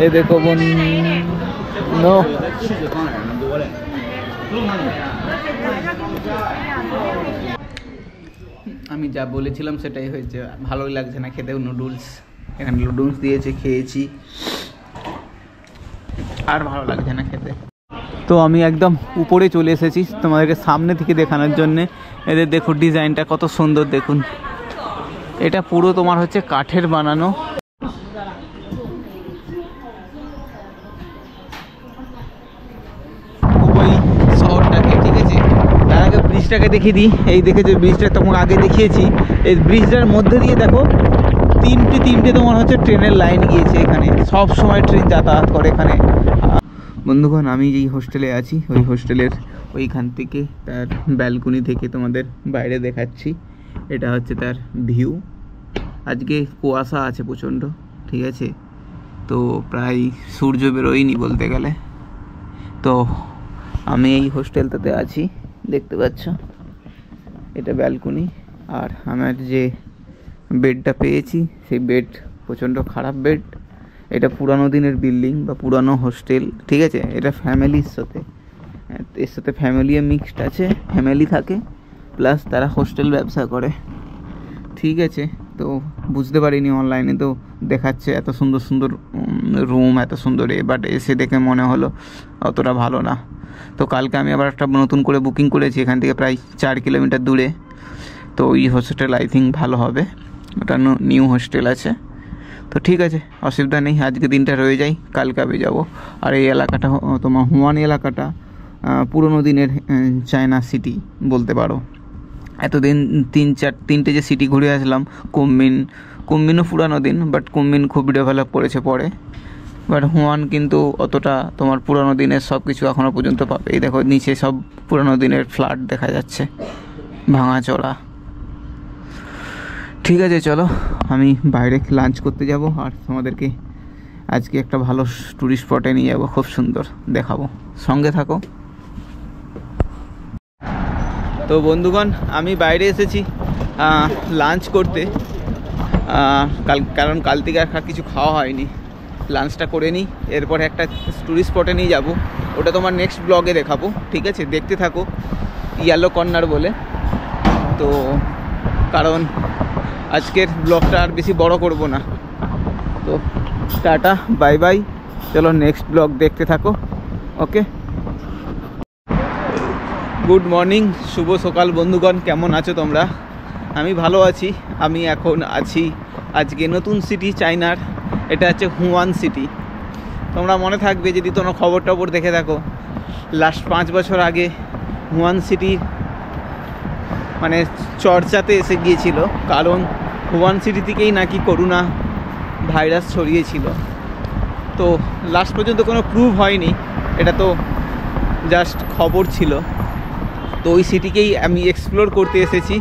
এ দেখো বোন নো আমি যা বলেছিলাম সেটাই হয়েছে, ভালোই লাগছে না খেতে। নুডলস এখানে নুডলস দিয়েছে, খেয়েছি, আর ভালো লাগছে না খেতে। তো আমি একদম উপরে চলে এসেছি তোমাদেরকে সামনে থেকে দেখানোর জন্যে। এদের দেখো ডিজাইনটা কত সুন্দর, দেখুন। এটা পুরো তোমার হচ্ছে কাঠের বানানো। ওই শহরটাকে, ঠিক আছে, তার আগে ব্রিজটাকে দেখিয়ে দিই। এই দেখেছো ব্রিজটা তোমাকে আগে দেখিয়েছি। এই ব্রিজটার মধ্যে দিয়ে দেখো তিনটে তোমার হচ্ছে ট্রেনের লাইন গিয়েছে। এখানে সব সময় ট্রেন যাতায়াত করে এখানে। বন্ধুগণ, আমি যেই হোস্টেলে আছি ওই হোস্টেলের ওইখান থেকে তার ব্যালকনি থেকে তোমাদের বাইরে দেখাচ্ছি। এটা হচ্ছে তার ভিউ। আজকে কুয়াশা আছে প্রচণ্ড, ঠিক আছে, তো প্রায় সূর্য বেরোয়নি বলতে গেলে। তো আমি এই হোস্টেলটাতে আছি, দেখতে পাচ্ছ, এটা ব্যালকনি। আর আমার যে বেডটা পেয়েছি সেই বেড প্রচণ্ড খারাপ বেড। এটা পুরানো দিনের বিল্ডিং বা পুরানো হোস্টেল, ঠিক আছে। এটা ফ্যামিলির সাথে, এর সাথে ফ্যামিলিও মিক্সড আছে, ফ্যামিলি থাকে প্লাস তারা হোস্টেল ব্যবসা করে, ঠিক আছে। তো বুঝতে পারিনি, অনলাইনে তো দেখাচ্ছে এত সুন্দর সুন্দর রুম, এত সুন্দর, বাট এসে দেখে মনে হলো অতটা ভালো না। তো কালকে আমি আবার একটা নতুন করে বুকিং করেছি এখান থেকে প্রায় 4 কিলোমিটার দূরে। তো ওই হোস্টেল আই থিঙ্ক ভালো হবে, ওটা নিউ হোস্টেল আছে। তো ঠিক আছে, অসুবিধা নেই, আজকে দিনটা রয়ে যাই, কালকে আমি যাবো। আর এই এলাকাটা তোমার হুয়ান এলাকাটা পুরোনো দিনের চায়না সিটি বলতে পারো। এতদিন তিনটে যে সিটি ঘুরে আসলাম, কুমিনও পুরানো দিন, বাট কুমিন খুব ডেভেলপ করেছে পরে। বাট হুয়ান কিন্তু অতটা তোমার পুরানো দিনের সব কিছু এখনও পর্যন্ত পাবে। এই দেখো নিচে সব পুরানো দিনের ফ্ল্যাট দেখা যাচ্ছে, ভাঙাচোরা। ঠিক আছে, চলো আমি বাইরে লাঞ্চ করতে যাব আর তোমাদেরকে আজকে একটা ভালো টুরিস্ট স্পটে নিয়ে যাবো, খুব সুন্দর দেখাবো, সঙ্গে থাকো। তো বন্ধুগণ, আমি বাইরে এসেছি লাঞ্চ করতে, কারণ কাল থেকে আর কিছু খাওয়া হয়নি। লাঞ্চটা করে নিই, এরপরে একটা টুরিস্ট স্পটে নিয়ে যাব, ওটা তোমার নেক্সট ব্লগে দেখাবো, ঠিক আছে। দেখতে থাকো, ইয়েলো কর্নার বলে। তো কারণ আজকের ব্লগটা আর বেশি বড় করব না। তো টাটা, বাই বাই, চলো নেক্সট ব্লগ দেখতে থাকো, ওকে। গুড মর্নিং, শুভ সকাল বন্ধুগণ, কেমন আছো তোমরা? আমি ভালো আছি। আমি এখন আছি আজকে নতুন সিটি চায়নার, এটা হচ্ছে হুয়ান সিটি। তোমরা মনে থাকবে যদি তোমরা খবর দেখে থাকো, লাস্ট 5 বছর আগে হুয়ান সিটি মানে চর্চাতে এসে গিয়েছিল, কারণ হুয়ান সিটি থেকেই নাকি করোনা ভাইরাস ছড়িয়েছিল। তো লাস্ট পর্যন্ত কোনো প্রুভ হয়নি, এটা তো জাস্ট খবর ছিল। তো ওই সিটিকেই আমি এক্সপ্লোর করতে এসেছি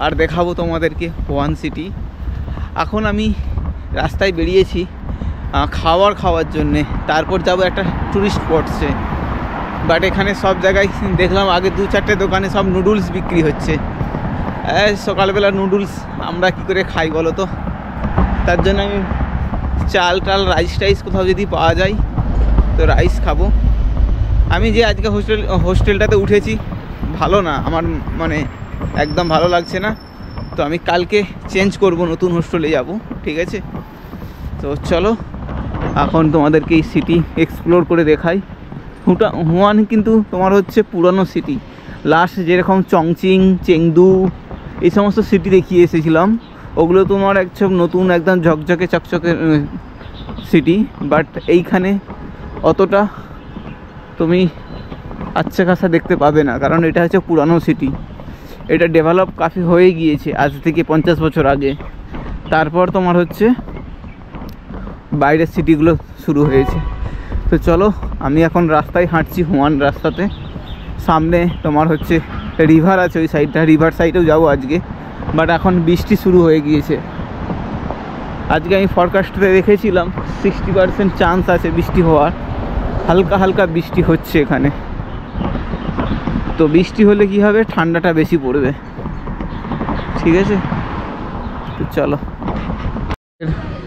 আর দেখাবো তোমাদেরকে হুয়ান সিটি। এখন আমি রাস্তায় বেরিয়েছি খাওয়ার জন্যে, তারপর যাবো একটা টুরিস্ট স্পটসে। বাট এখানে সব জায়গায় দেখলাম আগে 2-4টে দোকানে সব নুডলস বিক্রি হচ্ছে। সকালবেলা নুডলস আমরা কি করে খাই বলো তো? তার জন্য আমি চাল রাইস কোথাও যদি পাওয়া যায় তো রাইস খাবো। আমি যে আজকে হোস্টেলটাতে উঠেছি ভালো না, আমার মানে একদম ভালো লাগছে না। তো আমি কালকে চেঞ্জ করব, নতুন হোস্টেলে যাব, ঠিক আছে। তো চলো এখন তোমাদেরকে এই সিটি এক্সপ্লোর করে দেখাই। হুয়ান কিন্তু তোমার হচ্ছে পুরনো সিটি। লাস্ট যেরকম চংচিং, চেংদু এই সমস্ত সিটি দেখিয়ে এসেছিলাম, ওগুলো তোমার একসব নতুন একদম ঝকঝকে চকচকে সিটি। বাট এইখানে অতটা তুমি আচ্ছা খাসা দেখতে পাবে না, কারণ এটা হচ্ছে পুরানো সিটি। এটা ডেভেলপ কাফি হয়ে গিয়েছে আজ থেকে 50 বছর আগে। তারপর তোমার হচ্ছে বাইরের সিটিগুলো শুরু হয়েছে। তো চলো আমি এখন রাস্তায় হাঁটছি, হুয়ান রাস্তাতে। সামনে তোমার হচ্ছে রিভার আছে, ওই সাইডটা, রিভার সাইডেও যাবো আজকে। বাট এখন বৃষ্টি শুরু হয়ে গিয়েছে। আজকে আমি ফরকাস্টে দেখেছিলাম 60% চান্স আছে বৃষ্টি হওয়ার, হালকা হালকা বৃষ্টি হচ্ছে এখানে। তো বৃষ্টি হলে কি হবে, ঠান্ডাটা বেশি পড়বে, ঠিক আছে। তো চলো,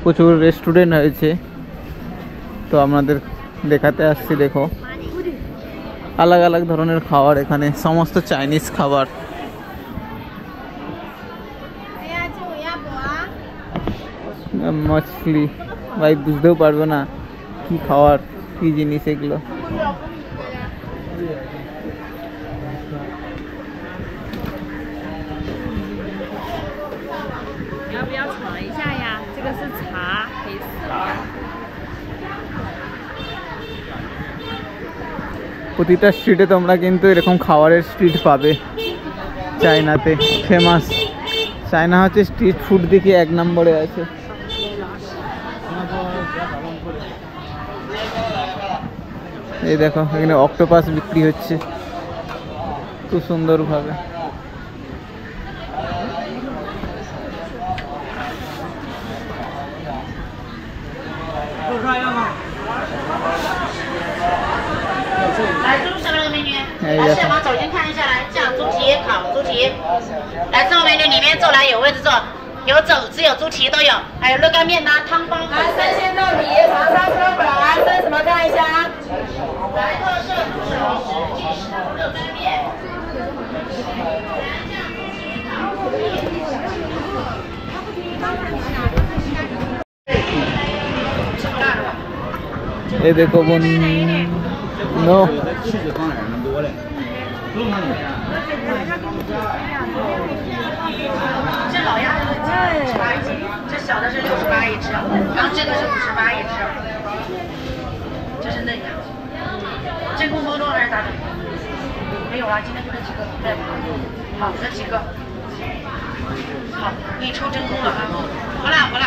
প্রচুর রেস্টুরেন্ট হয়েছে, তো আপনাদের দেখাতে আসছি। দেখো अलग अलग ধরনের খাবার, এখানে সমস্ত চাইনিজ খাবার। মাছলি ভাই বুঝতেও পারবে না কি খাবার, কি জিনিস এগুলো। প্রতিটা স্ট্রিটে তোমরা কিন্তু এরকম খাবারের স্ট্রিট পাবে। চায়নাতে ফেমাস, চায়না হচ্ছে স্ট্রিট ফুড দিকে 1 নম্বরে আছে। এই দেখো এখানে অক্টোপাস বিক্রি হচ্ছে খুব সুন্দরভাবে।来，现场走进看一下，来，这样猪蹄烤猪蹄，来，这位美女里面坐来有位置坐，有肘子有猪蹄都有，还有热干面呐、汤包。来，生鲜豆皮、长沙车粉，生什么看一下？来，特色猪手石鸡石热干面。ये देखो वो नो这老鸭子58一斤，这小的是68一只，然后这个是58一只，这是嫩鸭。真空包装还是咋整？没有了，今天就这几个，对，好，这几个，好，给你抽真空了啊，不辣不辣。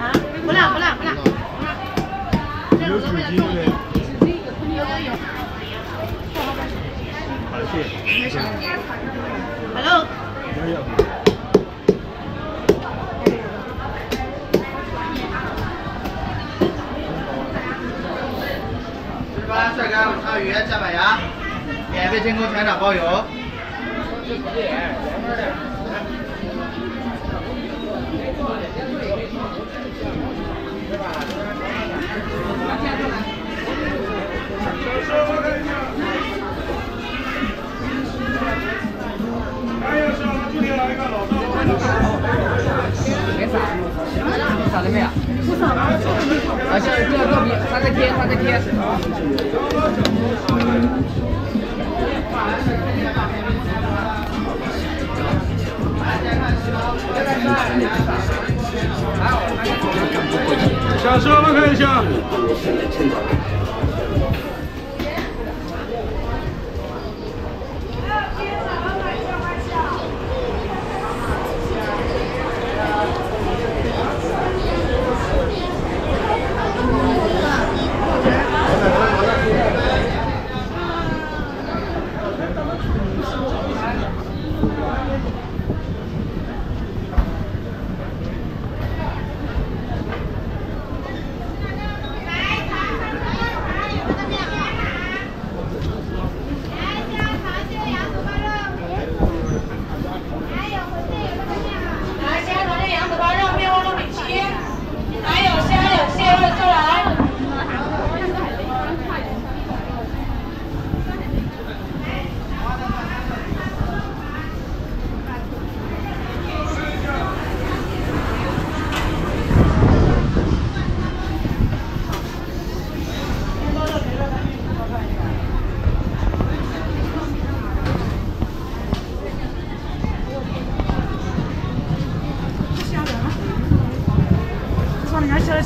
啊，不辣不辣不辣，这种的味道重一点。有。没事。Hello。18帅干午餐鱼下板鸭，免费真空全场包邮。啥的没有？不少了。啊，像这个比3个贴，3个贴。小师傅看一下。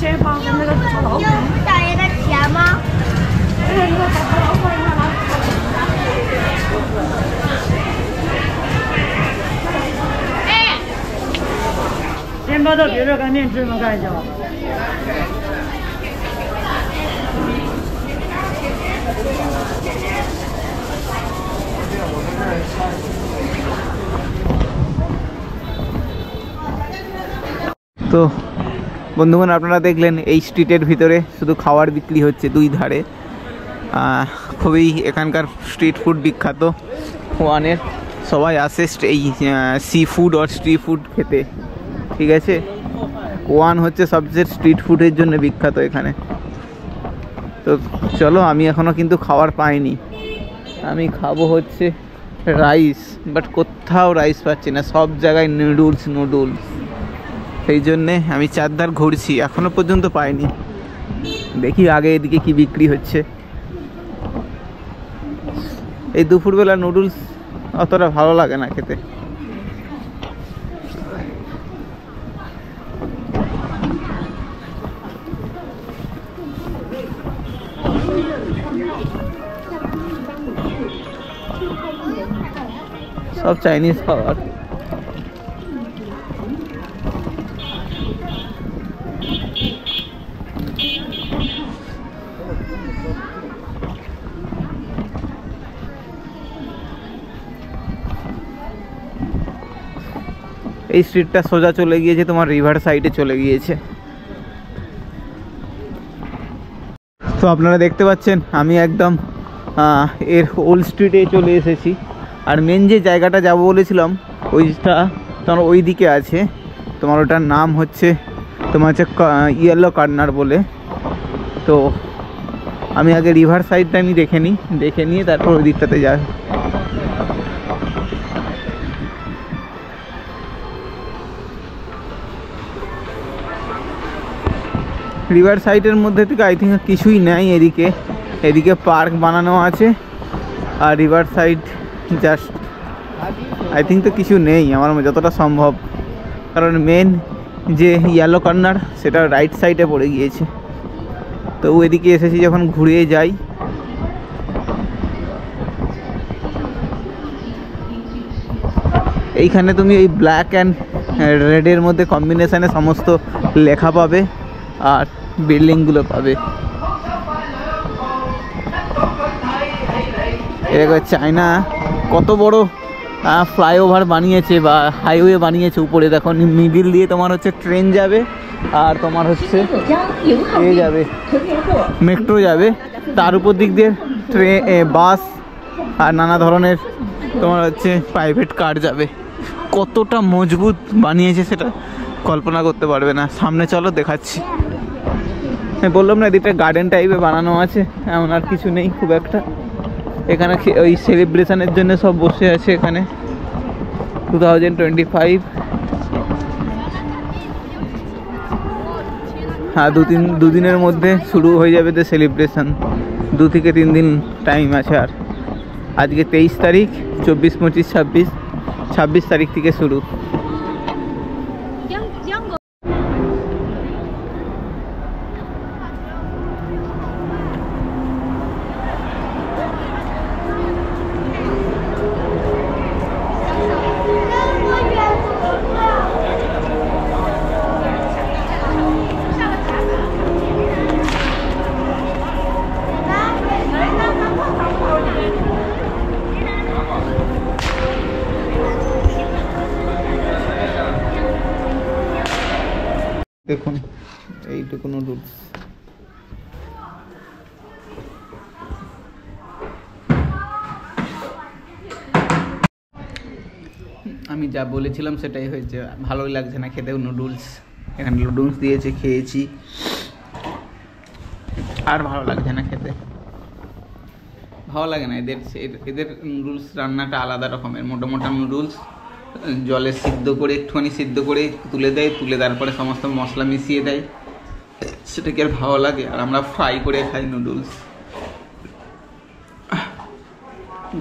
先放那个炒老虎。有大爷的钱吗？哎，先把这别热干面吃吗？看一下。তো বন্ধুগণ আপনারা দেখলেন এই স্ট্রিটের ভিতরে শুধু খাবার বিক্রি হচ্ছে দুই ধারে। খুবই এখানকার স্ট্রিট ফুড বিখ্যাত হুয়ানের। সবাই আসে এই সি ফুড আর স্ট্রিট ফুড খেতে, ঠিক আছে। গোয়ান হচ্ছে সবচেয়ে স্ট্রিট ফুডের জন্য বিখ্যাত এখানে। তো চলো, আমি এখনও কিন্তু খাবার পাইনি। আমি খাবো হচ্ছে রাইস, বাট কোথাও রাইস পাচ্ছি না, সব জায়গায় নুডলস। সেই জন্যে আমি চারধার ঘুরছি, এখনও পর্যন্ত পাইনি। দেখি আগে এদিকে কি বিক্রি হচ্ছে। এই দুপুরবেলা নুডলস অতটা ভালো লাগে না খেতে। সব চাইনিজ খাবার। এই স্ট্রিটটা সোজা চলে গিয়েছে তোমার রিভার সাইডে চলে গিয়েছে। তো আপনারা দেখতে পাচ্ছেন আমি একদম এর ওল্ড স্ট্রিটে চলে এসেছি। আর মেন যে জায়গাটা যাব বলেছিলাম ওইটা তোমার ওই দিকে আছে, তোমার ওটার নাম হচ্ছে তোমার হচ্ছে ইয়েলো কর্নার বলে। তো আমি আগে রিভার সাইডটা আমি দেখে নিয়ে তারপর ওই দিকটাতে যাই। রিভার সাইডের মধ্যে থেকে আই থিঙ্ক কিছুই নেই এদিকে পার্ক বানানো আছে। আর river side just I think তো কিছু নেই আমার যতটা সম্ভব, কারণ মেন যে ইয়েলো কর্নার সেটা রাইট সাইডে পড়ে গিয়েছে। তো ওইদিকে এসেছি যখন ঘুরে যাই। এইখানে তুমি এই ব্ল্যাক অ্যান্ড রেডের মধ্যে কম্বিনেশানে সমস্ত লেখা পাবে আর বিল্ডিংগুলো পাবে। এরকম চায়না কত বড় ফ্লাইওভার বানিয়েছে বা হাইওয়ে বানিয়েছে উপরে। দেখো মিডিল দিয়ে তোমার হচ্ছে ট্রেন যাবে আর তোমার হচ্ছে যাবে মেট্রো যাবে, তার উপর দিক দিয়ে বাস আর নানা ধরনের তোমার হচ্ছে প্রাইভেট কার যাবে। কতটা মজবুত বানিয়েছে সেটা কল্পনা করতে পারবে না। সামনে চলো দেখাচ্ছি। হ্যাঁ বললাম না এদিকটা গার্ডেন টাইপে বানানো আছে, এমন আর কিছু নেই খুব একটা। এখানে ওই সেলিব্রেশনের জন্য সব বসে আছে এখানে 2025। হ্যাঁ দুদিনের মধ্যে শুরু হয়ে যাবে তো সেলিব্রেশন, 2 থেকে 3 দিন টাইম আছে। আর আজকে 23 তারিখ, 24, 25, 26 তারিখ থেকে শুরু। দেখুন এইটুকু নুডলস। আমি যা বলেছিলাম সেটাই হয়েছে, ভালোই লাগছে না খেতেও নুডলস। এখানে নুডলস দিয়েছে, খেয়েছি, আর ভালো লাগছে না খেতে। ভালো লাগে না এদের নুডলস রান্নাটা আলাদা রকমের। মোটা মোটা নুডলস জলে একটুখানি সিদ্ধ করে তুলে দেয়, তারপরে সমস্ত মশলা মিশিয়ে দেয়, সেটাকে আর ভালো লাগে। আর আমরা ফ্রাই করে খাই নুডলস।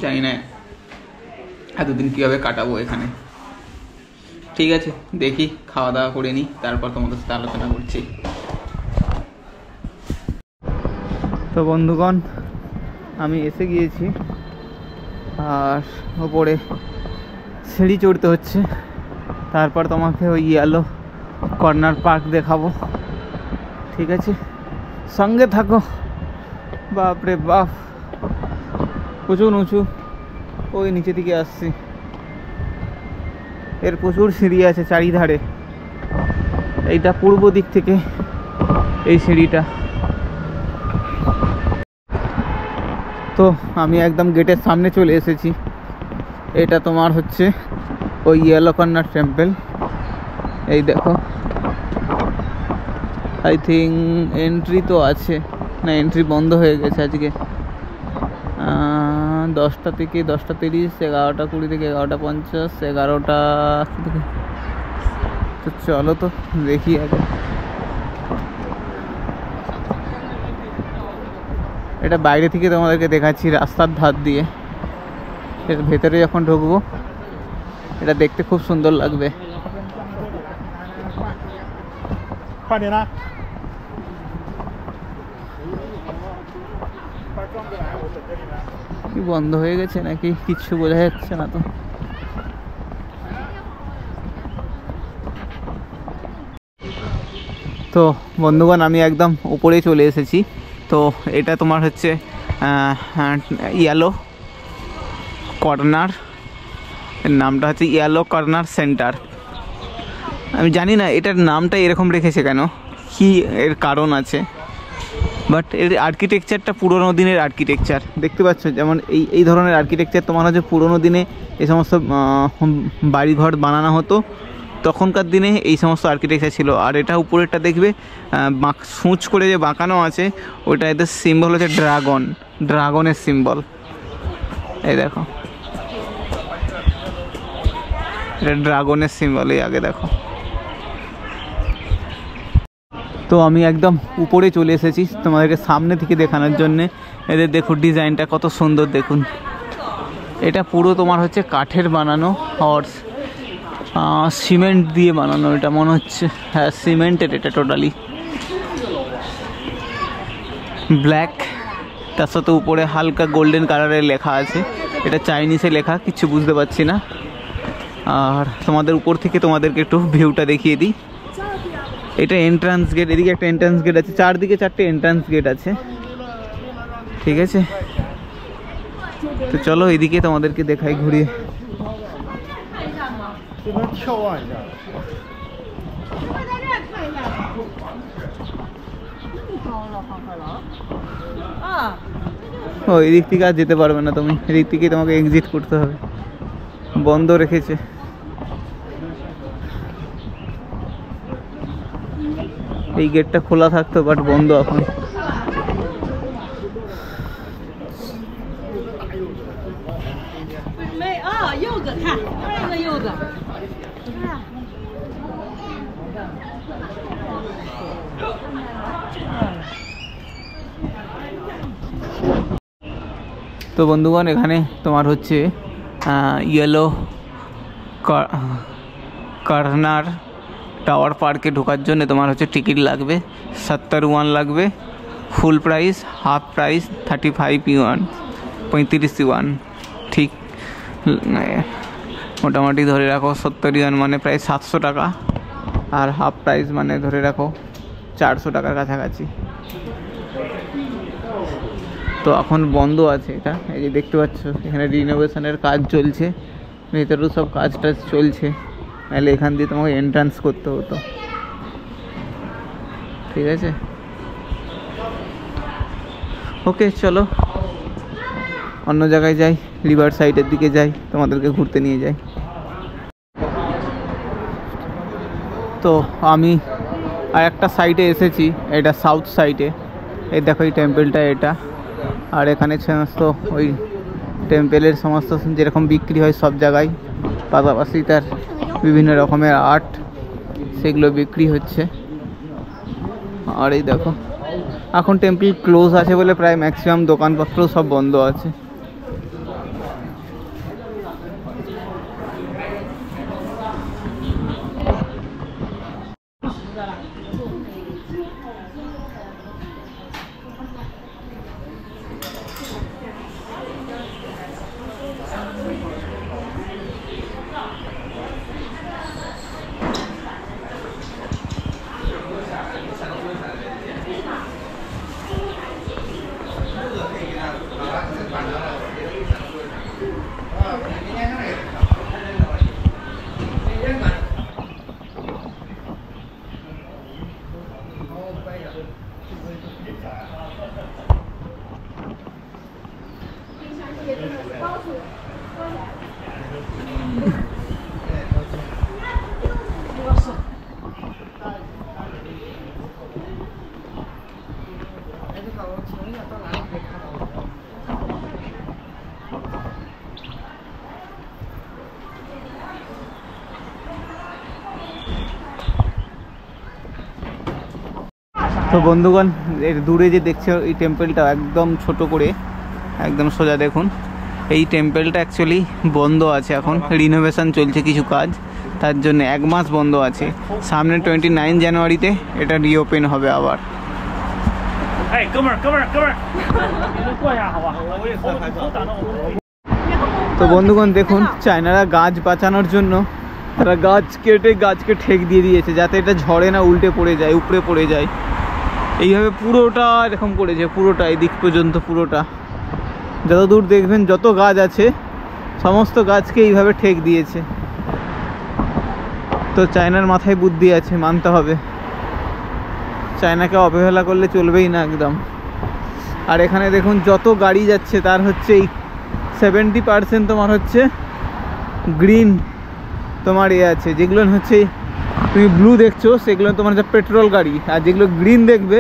জানি না এতদিন কীভাবে কাটাবো এখানে। ঠিক আছে, দেখি খাওয়া দাওয়া করে নিই, তারপর তোমাদের সাথে আলোচনা করছি। তো বন্ধুগণ, আমি এসে গিয়েছি আর ওপরে সিঁড়ি চড়তে হচ্ছে। তারপর তোমাকে ওই ইয়েলো কর্নার পার্ক দেখাবো, ঠিক আছে? সঙ্গে থাকো। বাপরে বাপ, প্রচুর উঁচু। ওই নিচে দিকে আসছি, এর প্রচুর সিঁড়ি আছে চারিধারে। এইটা পূর্ব দিক থেকে এই সিঁড়িটা। তো আমি একদম গেটের সামনে চলে এসেছি। এটা তোমার হচ্ছে ওই ইয়েলো কর্নার টেম্পল। এই দেখো, আই থিঙ্ক এন্ট্রি তো আছে, না এন্ট্রি বন্ধ হয়ে গেছে আজকে 10টা থেকে 10:30, 11টা 20 থেকে 11টা 50, 11টা থেকে। তো চলো তো দেখি আগে। এটা বাইরে থেকে তোমাদেরকে দেখাচ্ছি রাস্তার ধার দিয়ে। এর ভেতরে যখন ঢুকবো এটা দেখতে খুব সুন্দর লাগবে। কি বন্ধ হয়ে গেছে নাকি কিচ্ছু বোঝা যাচ্ছে না তো। তো বন্ধুগণ আমি একদম উপরে চলে এসেছি। তো এটা তোমার হচ্ছে ইয়েলো কর্নার, এর নামটা হচ্ছে ইয়েলো কর্নার সেন্টার। আমি জানি না এটার নামটা এরকম রেখেছে কেন, কি এর কারণ আছে, বাট এর আর্কিটেকচারটা পুরোনো দিনের আর্কিটেকচার দেখতে পাচ্ছ। যেমন এই ধরনের আর্কিটেকচার তোমার হচ্ছে পুরোনো দিনে এই সমস্ত বাড়িঘর বানানো হতো, তখনকার দিনে এই সমস্ত আর্কিটেকচার ছিল। আর এটা উপরেরটা দেখবে সূচ করে যে বাঁকানো আছে, ওইটা এদের সিম্বল হচ্ছে ড্রাগনের সিম্বল। এই দেখো, এটা ড্রাগনের সিম্বল। এই আগে দেখো। তো আমি একদম উপরে চলে এসেছি তোমাদেরকে সামনে থেকে দেখানোর জন্যে। এদের দেখুন ডিজাইনটা কত সুন্দর দেখুন। এটা পুরো তোমার হচ্ছে কাঠের বানানো, হর্স সিমেন্ট দিয়ে বানানো এটা মনে হচ্ছে। হ্যাঁ সিমেন্টের এটা টোটালি ব্ল্যাক, তার সাথে উপরে হালকা গোল্ডেন কালারের লেখা আছে। এটা চাইনিজে লেখা, কিছু বুঝতে পারছি না। আর তোমাদের উপর থেকে তোমাদেরকে একটু ভিউটা দেখিয়ে দিই। এটা এন্ট্রান্স গেট, এদিকে একটা এন্ট্রান্স গেট আছে, চারদিকে 4টে এন্ট্রান্স গেট আছে, ঠিক আছে। তো চলো এদিকে তোমাদেরকে দেখাই ঘুরিয়ে। ও এদিক থেকে আর যেতে পারবে না তুমি, এদিক থেকে তোমাকে এক্সিট করতে হবে, বন্ধ রেখেছে। এই গেটটা খোলা থাকতো বাট বন্ধ এখন। তো বন্ধুগণ এখানে তোমার হচ্ছে ইয়েলো কর্নার টাওয়ার পার্কে ঢোকার জন্য তোমার হচ্ছে টিকিট লাগবে 70 ওয়ান লাগবে, ফুল price, half price 35 yuan, 35 yuan, ঠিক মোটামুটি ধরে রাখো 70 ইউয়ান মানে প্রায় 700 টাকা, আর হাফ প্রাইস মানে ধরে রাখো 400 টাকার কাছাকাছি। তো এখন বন্ধ আছে এটা, এই যে দেখতে পাচ্ছ এখানে রিনোভেশনের কাজ চলছে, ভেতরেও সব কাজ টাজ চলছে, নাহলে এখান দিয়ে তোমাকে এন্ট্রান্স করতে হতো, ঠিক আছে। ওকে চলো অন্য জায়গায় যাই, রিভার সাইডের দিকে যাই, তোমাদেরকে ঘুরতে নিয়ে যাই। তো আমি আর একটা সাইডে এসেছি, এটা সাউথ সাইডে। এই দেখো এই টেম্পলটা এটা, আর এখানে সমস্ত ওই টেম্পলের সমস্ত যেরকম বিক্রি হয় সব জায়গায়, পাশাপাশি তার বিভিন্ন রকমের আর্ট সেগুলো বিক্রি হচ্ছে। আর এই দেখো এখন টেম্পল ক্লোজ আছে বলে প্রায় ম্যাক্সিমাম দোকানপত্র সব বন্ধ আছে। তো বন্ধুগণ, এর দূরে যে দেখছো এই টেম্পলটা একদম ছোট করে একদম সোজা দেখুন, এই টেম্পলটা অ্যাকচুয়ালি বন্ধ আছে এখন, রিনোভেশন চলছে কিছু কাজ, তার জন্য 1 মাস বন্ধ আছে। সামনে 29 জানুয়ারিতে এটা রিওপেন হবে আবার। 哎，哥们儿，哥们儿，哥们儿，你们过一下好吧？我也头打到我。 তো বন্ধুগণ দেখুন, চায়নারা গাছ বাঁচানোর জন্য তারা গাছ কেটে গাছকে ঠেক দিয়ে দিয়েছে যাতে এটা ঝড়ে না উল্টে পড়ে যায়, উপড়ে পড়ে যায়। এইভাবে পুরোটা এরকম করেছে, পুরোটা এই দিক পর্যন্ত পুরোটা, যত দূর দেখবেন যত গাছ আছে সমস্ত গাছকে এইভাবে ঠেক দিয়েছে। তো চায়নার মাথায় বুদ্ধি আছে, মানতে হবে, চায়নাকে অবহেলা করলে চলবেই না একদম। আর এখানে দেখুন যত গাড়ি যাচ্ছে তার হচ্ছে 70% তোমার হচ্ছে গ্রিন তোমার আছে, যেগুলো হচ্ছে তুমি ব্লু দেখছো সেগুলো তোমার হচ্ছে পেট্রোল গাড়ি, আর যেগুলো গ্রিন দেখবে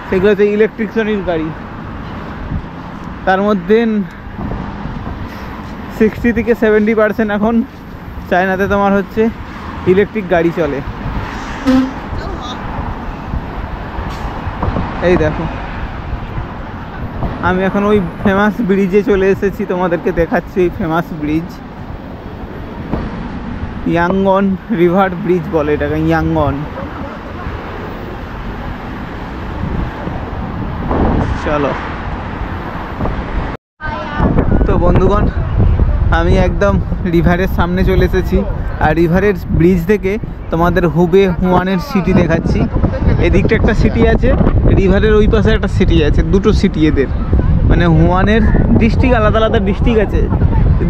সেগুলো হচ্ছে ইলেকট্রিশিয়ানের গাড়ি। তার মধ্যে 60 থেকে 70% এখন চায়নাতে তোমার হচ্ছে ইলেকট্রিক গাড়ি চলে। এই দেখো, আমি এখন ওই ফেমাস ব্রিজে চলে এসেছি, তোমাদেরকে দেখাচ্ছি এই famous bridge, Yangon river bridge বলে এটাকে, ইয়াঙ্গন। চলো, তো বন্ধুগণ আমি একদম রিভারের সামনে চলে এসেছি, আর রিভারের ব্রিজ থেকে তোমাদের হুবে হুয়ানের সিটি দেখাচ্ছি। এদিকটা একটা সিটি আছে, রিভারের ওই পাশে একটা সিটি আছে, দুটো সিটি এদের, মানে হুয়ানের ডিস্ট্রিক্ট আলাদা আলাদা ডিস্ট্রিক্ট আছে,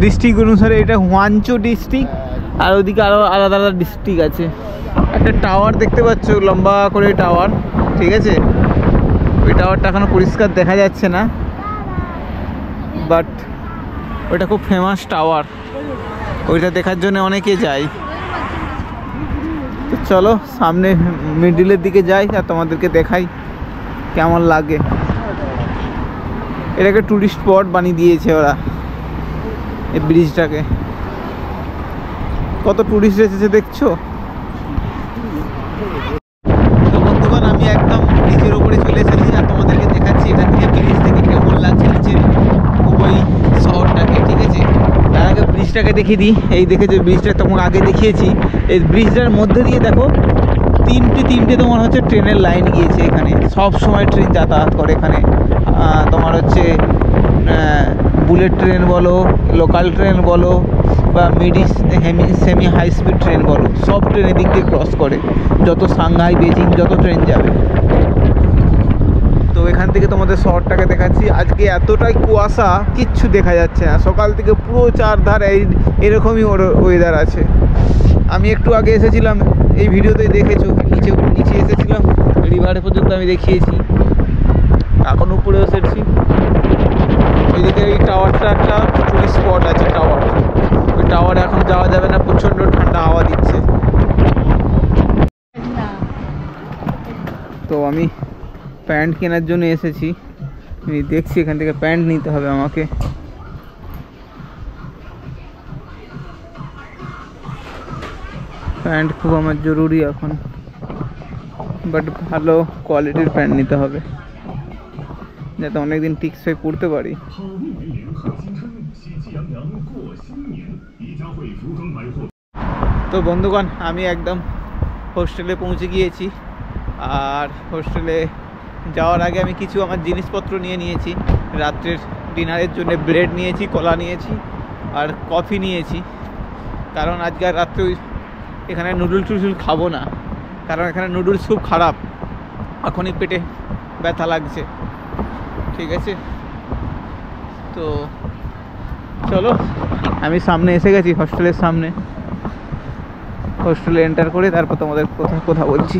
ডিস্ট্রিক্ট অনুসারে এটা হুয়ানচো ডিস্ট্রিক্ট, আর ওদিকে আরও আলাদা আলাদা ডিস্ট্রিক্ট আছে। একটা টাওয়ার দেখতে পাচ্ছ, লম্বা করে টাওয়ার, ঠিক আছে, ওই টাওয়ারটা এখনো পরিষ্কার দেখা যাচ্ছে না, বাট ওইটা খুব ফেমাস টাওয়ার, ওইটা দেখার জন্য অনেকে যায়। তো চলো সামনে মিডিলের দিকে যাই আর তোমাদেরকে দেখাই কেমন লাগে। এটাকে টুরিস্ট স্পট বানিয়ে দিয়েছে ওরা, এই ব্রিজটাকে, কত টুরিস্ট এসেছে দেখছো। তো বন্ধুগণ আমি একদম ব্রিজের উপরে চলে এসেছি আর তোমাদেরকে দেখাচ্ছি এখান থেকে ব্রিজ থেকে কেমন লাগছে নিচের হুবেই শহরটাকে, ঠিক আছে। তার আগে ব্রিজটাকে দেখিয়ে দিই, এই দেখেছো ব্রিজটা তোমাকে আগে দেখিয়েছি, এই ব্রিজটার মধ্যে দিয়ে দেখো তিনটে তোমার হচ্ছে ট্রেনের লাইন গিয়েছে এখানে, সব সময় ট্রেন যাতায়াত করে এখানে, তোমার হচ্ছে বুলেট ট্রেন বলো, লোকাল ট্রেন বলো, বা সেমি হাই স্পিড ট্রেন বলো, সব ট্রেন এদিক দিয়ে ক্রস করে, যত সাংহাই বেজিং যত ট্রেন যাবে। তো এখান থেকে তোমাদের শহরটাকে দেখাচ্ছি। আজকে এতটাই কুয়াশা, কিচ্ছু দেখা যাচ্ছে না, সকাল থেকে পুরো চারধার এরকমই ওয়েদার আছে। আমি একটু আগে এসেছিলাম, এই ভিডিওতেই দেখেছো, নিচে এসেছিলাম, রিভারে পর্যন্ত আমি দেখিয়েছি, এখন উপরে এসেছি। ওইদিকে এই টাওয়ারটা একটা টুরিস্ট স্পট আছে, টাওয়ার, ওই টাওয়ারে এখন যাওয়া যাবে না, প্রচণ্ড ঠান্ডা হাওয়া দিচ্ছে। তো আমি প্যান্ট কেনার জন্য এসেছি, আমি দেখছি এখান থেকে প্যান্ট নিতে হবে আমাকে। প্যান্ট খুব আমার জরুরি এখন, বাট ভালো কোয়ালিটির প্যান্ট নিতে হবে যাতে অনেকদিন টিকসই পরতে পারি। তো বন্ধুগণ আমি একদম হোস্টেলে পৌঁছে গিয়েছি, আর হোস্টেলে যাওয়ার আগে আমি কিছু আমার জিনিসপত্র নিয়ে নিয়েছি রাত্রের ডিনারের জন্য। ব্রেড নিয়েছি, কলা নিয়েছি, আর কফি নিয়েছি, কারণ আজকে আর রাত্রে এখানে নুডলস টুডলস খাবো না, কারণ এখানে নুডলস খুব খারাপ, এখনই পেটে ব্যথা লাগছে, ঠিক আছে। তো চলো আমি সামনে এসে গেছি, হোস্টেলের সামনে, হোস্টেলে এন্টার করে তারপর তোমাদের কথা বলছি।